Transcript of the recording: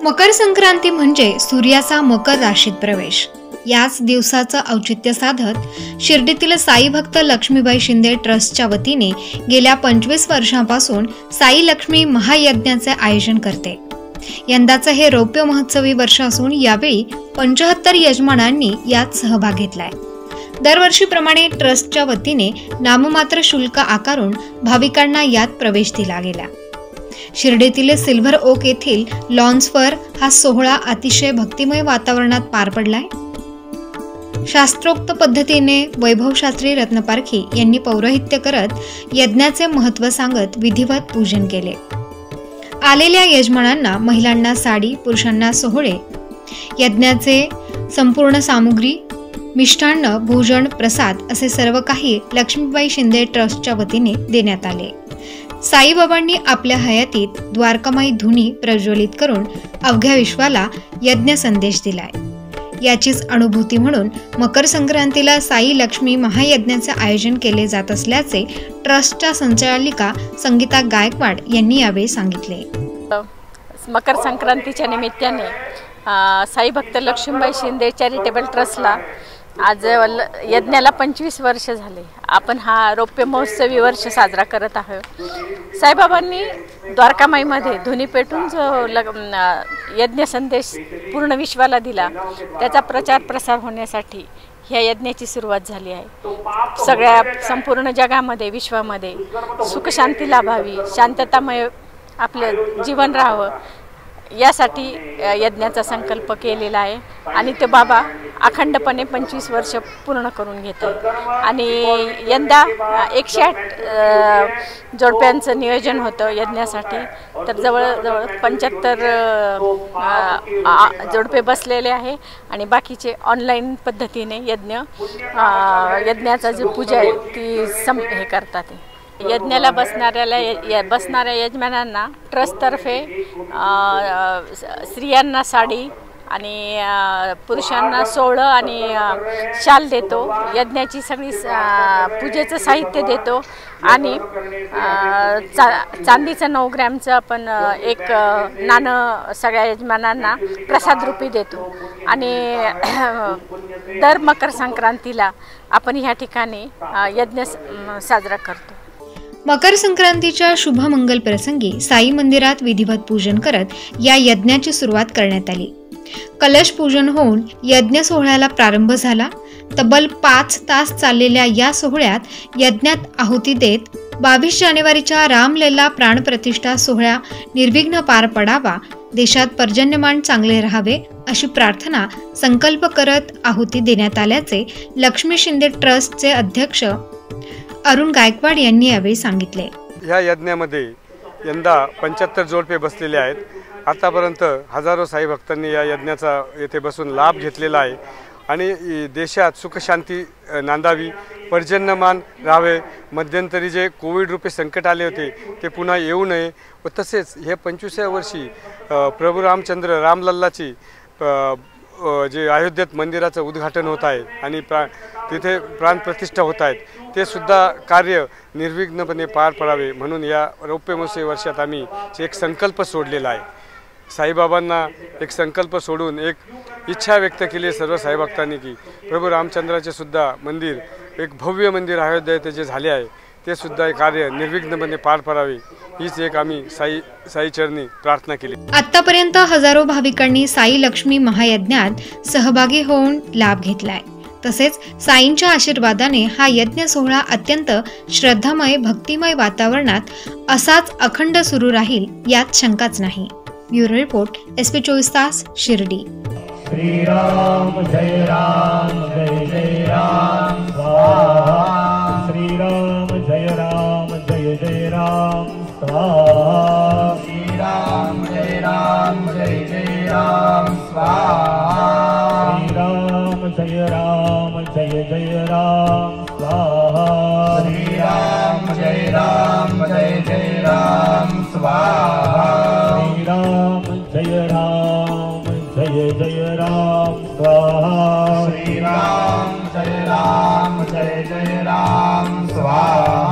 मकर संक्रांती म्हणजे सूर्याचा मकर राशीत प्रवेश। याच दिवसाचं औचित्य साधत शिर्डीतील साई भक्त लक्ष्मीबाई शिंदे ट्रस्टच्या वतीने गेल्या 25 वर्षांपासून साई लक्ष्मी महायज्ञाचे आयोजन करते। यंदाचं हे रौप्य महोत्सवी वर्ष असून यावेळी 75 यजमानांनी यात सहभाग घेतलाय। दरवर्षीप्रमाणे ट्रस्टच्या वतीने नाममात्र शुल्क आकारून भाविकांना यात प्रवेश दिला गेला। शिर्डीतील सिल्व्हर ओक येथील लॉन्सवर हा सोहळा अतिशय भक्तिमय वातावरणात पार पडलाय। शास्त्रोक्त पद्धतीने वैभवशास्त्री रत्नपारखी यांनी पौरोहित्य करत यज्ञाचे महत्त्व सांगत विधिवत पूजन केले। आलेल्या यजमानांना महिलांना साडी, पुरुषांना सोहळे, यज्ञाचे संपूर्ण सामुग्री, मिष्टान्न, भोजन, प्रसाद असे सर्व काही लक्ष्मीबाई शिंदे ट्रस्टच्या वतीने देण्यात आले। साईबाबांनी आपल्या हयातीत द्वारकामाई धुनी प्रज्वलित करून अवघ्या विश्वाला यज्ञ संदेश दिलाय। याचीच अनुभूती म्हणून मकर संक्रांतीला साई लक्ष्मी महायज्ञाचे आयोजन केले जात असल्याचे ट्रस्टच्या संचालिका संगीता गायकवाड यांनी यावेळी सांगितले। मकर संक्रांतीच्या निमित्ताने साई भक्त लक्ष्मीबाई शिंदे चॅरिटेबल ट्रस्टला आज यज्ञाला 25 वर्ष झाले। आपण हा रौप्य महोत्सवी वर्ष साजरा करत आहोत। साईबाबांनी द्वारकामाईमध्ये धुनी पेटून जो यज्ञ संदेश पूर्ण विश्वाला दिला, त्याचा प्रचार प्रसार होण्यासाठी ह्या यज्ञाची सुरुवात झाली आहे। सगळ्या संपूर्ण जगामध्ये, विश्वामध्ये सुख शांती लाभावी, शांततामय आपलं जीवन राहावं यासाठी यज्ञाचा संकल्प केलेला आहे आणि ते बाबा अखंडपणे 25 वर्ष पूर्ण करून घेतात। आणि यंदा 108 जोडप्यांचं नियोजन होतं यज्ञासाठी, तर जवळजवळ 75 जोडपे बसलेले आहे आणि बाकीचे ऑनलाईन पद्धतीने यज्ञाचा जी पूजा आहे ती हे करतात। यज्ञाला बसणाऱ्या यजमानांना ट्रस्टतर्फे स्त्रियांना साडी आणि पुरुषांना सोहळं आणि शाल देतो। यज्ञाची सगळी पूजेचं साहित्य देतो आणि चांदीचं 9 ग्रॅमचं आपण एक नाणं सगळ्या यजमानांना प्रसाद रूपी देतो। आणि दर मकर संक्रांतीला आपण ह्या ठिकाणी यज्ञ साजरा करतो। मकर संक्रांतीच्या शुभ मंगल प्रसंगी साई मंदिरात विधिवत पूजन करत या यज्ञाची सुरुवात करण्यात आली। कलश पूजन होऊन यज्ञ सोहळ्याला प्रारंभ झाला। तब्बल 5 तास चाललेल्या या सोहळ्यात यज्ञात आहुती देत 22 जानेवारीच्या रामलल्ला प्राणप्रतिष्ठा सोहळा निर्विघ्न पार पडावा, देशात पर्जन्यमान चांगले राहावे अशी प्रार्थना संकल्प करत आहुती देण्यात आल्याचे लक्ष्मी शिंदे ट्रस्टचे अध्यक्ष अरुण गायकवाड यांनी यावेळी सांगितले। या यज्ञामध्ये यंदा 75 जोडपे बसलेले आहेत। आतापर्यंत हजारो साई भक्तांनी या यज्ञाचा येथे बसून लाभ घेतलेला आहे आणि देशात सुखशांती नांदावी, पर्जन्यमान राहावे, मध्यंतरी जे कोविड रूपी संकट आले होते ते पुन्हा येऊ नये व तसेच हे 25व्या वर्षी प्रभू रामचंद्र रामलल्लाची जे अयोध्येत मंदिराचं उद्घाटन होत आहे आणि तिथे प्राणप्रतिष्ठा होत आहेत, ते सुद्धा कार्य निर्विघ्नपणे पार पडावे म्हणून या रौप्य महोत्सवी वर्षात आम्ही एक संकल्प सोडलेला आहे। साईबाबांना एक संकल्प सोडून एक इच्छा व्यक्त केली सर्व साईभक्तांनी की प्रभू रामचंद्राचे सुद्धा मंदिर, एक भव्य मंदिर अयोध्येत जे झाले आहे ते सुद्धा कार्य निर्विघ्नपणे पार पडावे, हीच एक आम्ही साई चरणी प्रार्थना केली। आतापर्यंत हजारो भाविकांनी साई लक्ष्मी महायज्ञात सहभागी होऊन लाभ घेतलाय। तसेच साईंच्या आशीर्वादाने हा यज्ञ सोहळा अत्यंत श्रद्धामय, भक्तिमय वातावरणात असाच अखंड सुरू राहील यात शंकाच नाही। ब्युरो रिपोर्ट, SP 24 तास, शिर्डी। श्री राम जय राम जय जय राम स्वाहा, श्री राम जय राम जय जय राम स्वाहा, श्री राम जय राम जय जय राम स्वाहा, श्री राम जय राम जय जय राम स्वाहा, श्री राम जय राम जय जय राम स्वाहा, श्री राम जय राम जय जय राम स्वाहा, श्री राम जय राम जय जय राम स्वाहा।